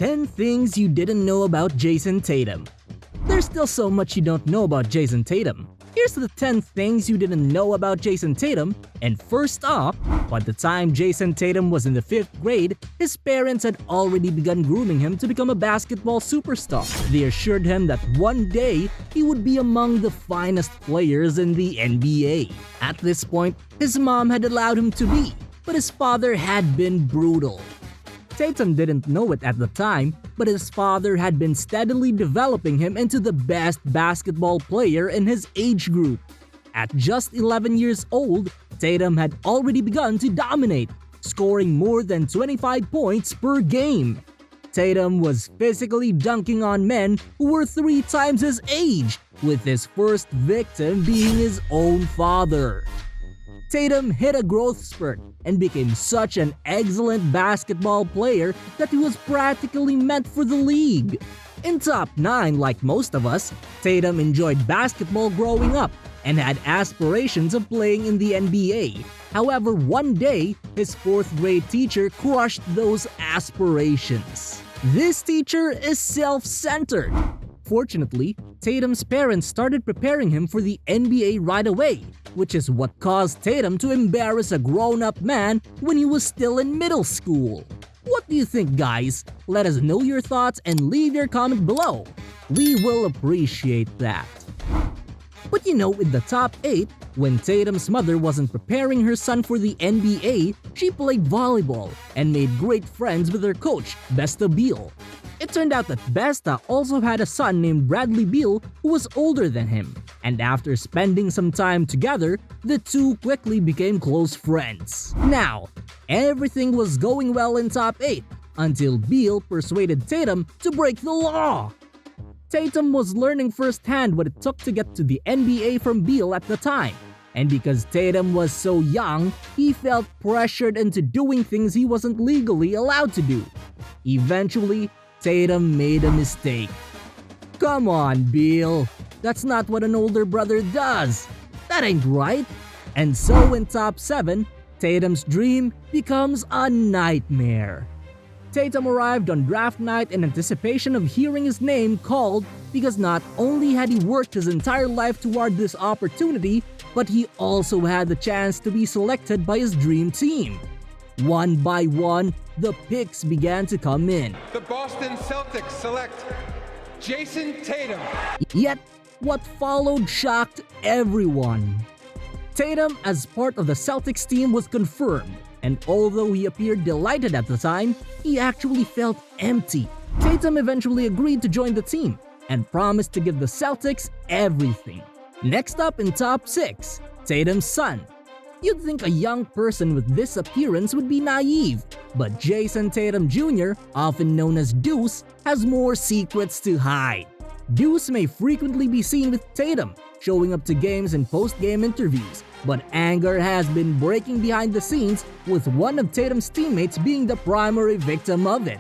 10 things you didn't know about Jayson Tatum. There's still so much you don't know about Jayson Tatum. Here's the 10 things you didn't know about Jayson Tatum. And first off, by the time Jayson Tatum was in the 5th grade, his parents had already begun grooming him to become a basketball superstar. They assured him that one day he would be among the finest players in the NBA. At this point, his mom had allowed him to be, but his father had been brutal. Tatum didn't know it at the time, but his father had been steadily developing him into the best basketball player in his age group. At just 11 years old, Tatum had already begun to dominate, scoring more than 25 points per game. Tatum was physically dunking on men who were 3 times his age, with his first victim being his own father. Tatum hit a growth spurt and became such an excellent basketball player that he was practically meant for the league. In top 9, like most of us, Tatum enjoyed basketball growing up and had aspirations of playing in the NBA. However, one day, his 4th grade teacher crushed those aspirations. This teacher is self-centered. Fortunately, Tatum's parents started preparing him for the NBA right away, which is what caused Tatum to embarrass a grown-up man when he was still in middle school. What do you think, guys? Let us know your thoughts and leave your comment below. We will appreciate that. But you know, in the top 8, when Tatum's mother wasn't preparing her son for the NBA, she played volleyball and made great friends with her coach, Besta Beal. It turned out that Besta also had a son named Bradley Beal who was older than him, and after spending some time together, the two quickly became close friends. Now, everything was going well in top 8 until Beal persuaded Tatum to break the law. Tatum was learning firsthand what it took to get to the NBA from Beal at the time, and because Tatum was so young, he felt pressured into doing things he wasn't legally allowed to do. Eventually, Tatum made a mistake. Come on, Beal. That's not what an older brother does. That ain't right. And so in top 7, Tatum's dream becomes a nightmare. Tatum arrived on draft night in anticipation of hearing his name called because not only had he worked his entire life toward this opportunity, but he also had the chance to be selected by his dream team. One by one, the picks began to come in. The Boston Celtics select Jayson Tatum. Yet, what followed shocked everyone. Tatum, as part of the Celtics team, was confirmed, and although he appeared delighted at the time, he actually felt empty. Tatum eventually agreed to join the team and promised to give the Celtics everything. Next up in top 6, Tatum's son. You'd think a young person with this appearance would be naive, but Jayson Tatum Jr., often known as Deuce, has more secrets to hide. Deuce may frequently be seen with Tatum, showing up to games and post-game interviews, but anger has been breaking behind the scenes, with one of Tatum's teammates being the primary victim of it.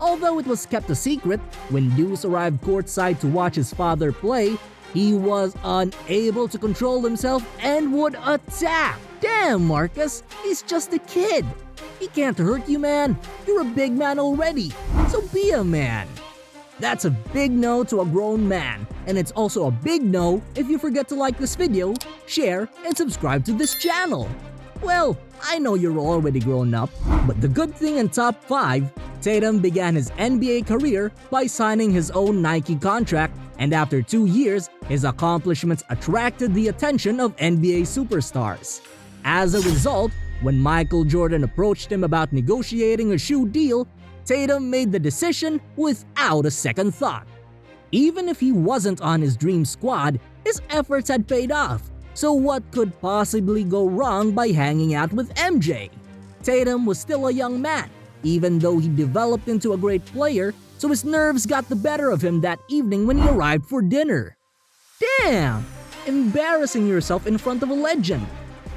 Although it was kept a secret, when Deuce arrived courtside to watch his father play, he was unable to control himself and would attack. Damn, Marcus, he's just a kid. He can't hurt you, man. You're a big man already, so be a man. That's a big no to a grown man, and it's also a big no if you forget to like this video, share, and subscribe to this channel. Well, I know you're already grown up, but the good thing in top 5, Tatum began his NBA career by signing his own Nike contract, and after 2 years, his accomplishments attracted the attention of NBA superstars. As a result, when Michael Jordan approached him about negotiating a shoe deal, Tatum made the decision without a second thought. Even if he wasn't on his dream squad, his efforts had paid off. So what could possibly go wrong by hanging out with MJ? Tatum was still a young man, even though he developed into a great player, so his nerves got the better of him that evening when he arrived for dinner. Damn! Embarrassing yourself in front of a legend.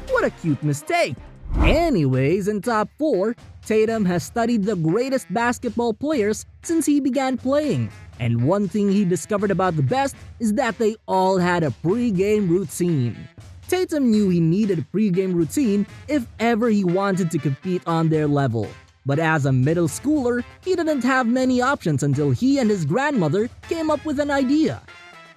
What a cute mistake. Anyways, in top 4, Tatum has studied the greatest basketball players since he began playing. And one thing he discovered about the best is that they all had a pre-game routine. Tatum knew he needed a pre-game routine if ever he wanted to compete on their level. But as a middle schooler, he didn't have many options until he and his grandmother came up with an idea.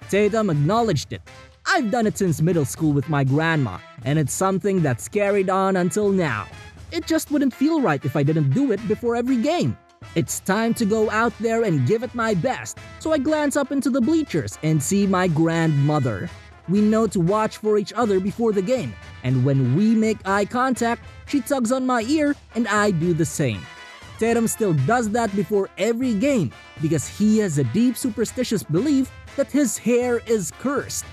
Tatum acknowledged it. "I've done it since middle school with my grandma, and it's something that's carried on until now. It just wouldn't feel right if I didn't do it before every game. It's time to go out there and give it my best." So I glance up into the bleachers and see my grandmother. We know to watch for each other before the game, and when we make eye contact, she tugs on my ear and I do the same. Tatum still does that before every game because he has a deep superstitious belief that his hair is cursed.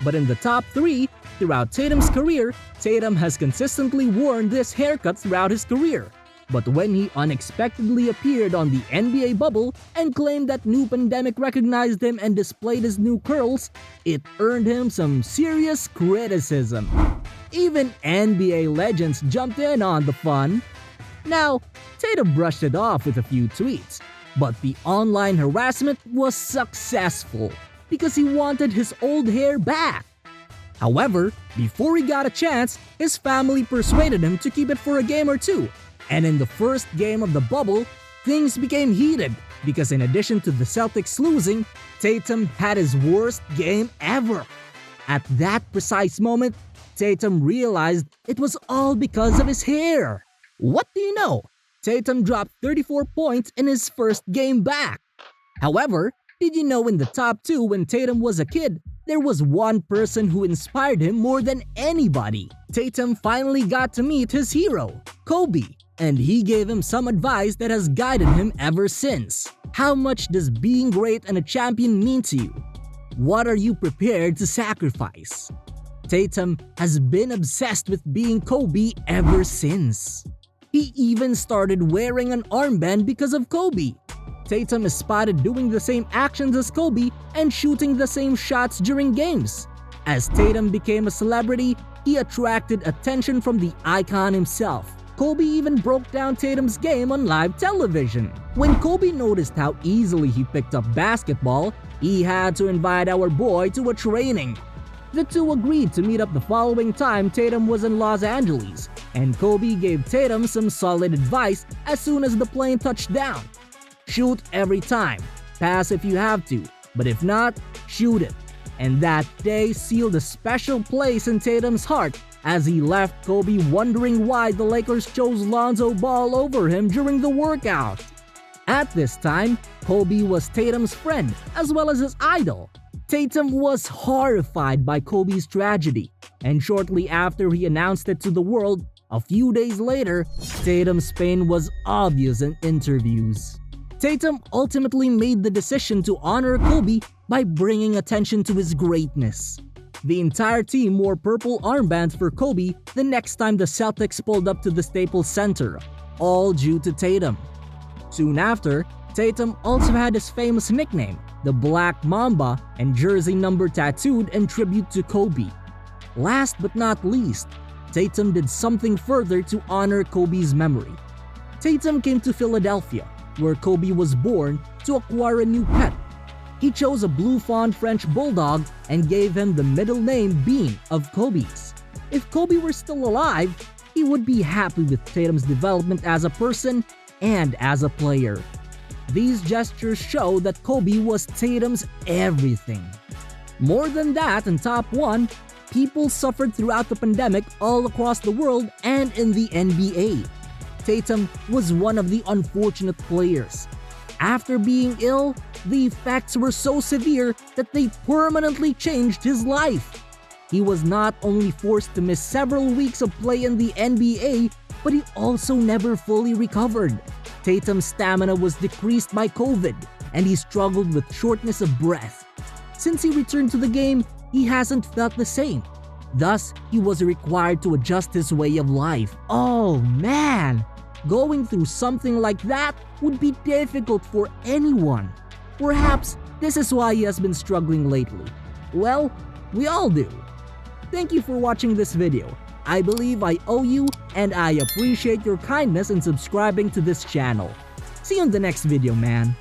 But in the top 3, throughout Tatum's career, Tatum has consistently worn this haircut throughout his career. But when he unexpectedly appeared on the NBA bubble and claimed that new pandemic recognized him and displayed his new curls, it earned him some serious criticism. Even NBA legends jumped in on the fun. Now, Tatum brushed it off with a few tweets, but the online harassment was successful because he wanted his old hair back. However, before he got a chance, his family persuaded him to keep it for a game or two. And in the first game of the bubble, things became heated because in addition to the Celtics losing, Tatum had his worst game ever. At that precise moment, Tatum realized it was all because of his hair. What do you know? Tatum dropped 34 points in his first game back. However, did you know in the top 2 when Tatum was a kid, there was one person who inspired him more than anybody? Tatum finally got to meet his hero, Kobe, and he gave him some advice that has guided him ever since. How much does being great and a champion mean to you? What are you prepared to sacrifice? Tatum has been obsessed with being Kobe ever since. He even started wearing an armband because of Kobe. Tatum is spotted doing the same actions as Kobe and shooting the same shots during games. As Tatum became a celebrity, he attracted attention from the icon himself. Kobe even broke down Tatum's game on live television. When Kobe noticed how easily he picked up basketball, he had to invite our boy to a training. The two agreed to meet up the following time Tatum was in Los Angeles, and Kobe gave Tatum some solid advice as soon as the plane touched down. Shoot every time, pass if you have to, but if not, shoot it. And that day sealed a special place in Tatum's heart as he left Kobe wondering why the Lakers chose Lonzo Ball over him during the workout. At this time, Kobe was Tatum's friend as well as his idol. Tatum was horrified by Kobe's tragedy, and shortly after he announced it to the world, a few days later, Tatum's pain was obvious in interviews. Tatum ultimately made the decision to honor Kobe by bringing attention to his greatness. The entire team wore purple armbands for Kobe the next time the Celtics pulled up to the Staples Center, all due to Tatum. Soon after, Tatum also had his famous nickname, the Black Mamba, and jersey number tattooed in tribute to Kobe. Last but not least, Tatum did something further to honor Kobe's memory. Tatum came to Philadelphia, where Kobe was born, to acquire a new pet. He chose a blue fawn French bulldog and gave him the middle name Bean of Kobe's. If Kobe were still alive, he would be happy with Tatum's development as a person and as a player. These gestures show that Kobe was Tatum's everything. More than that, in top 1, people suffered throughout the pandemic all across the world and in the NBA. Tatum was one of the unfortunate players. After being ill, the effects were so severe that they permanently changed his life. He was not only forced to miss several weeks of play in the NBA, but he also never fully recovered. Tatum's stamina was decreased by COVID, and he struggled with shortness of breath. Since he returned to the game, he hasn't felt the same. Thus, he was required to adjust his way of life. Oh man! Going through something like that would be difficult for anyone. Perhaps this is why he has been struggling lately. Well, we all do. Thank you for watching this video. I believe I owe you, and I appreciate your kindness in subscribing to this channel. See you in the next video, man.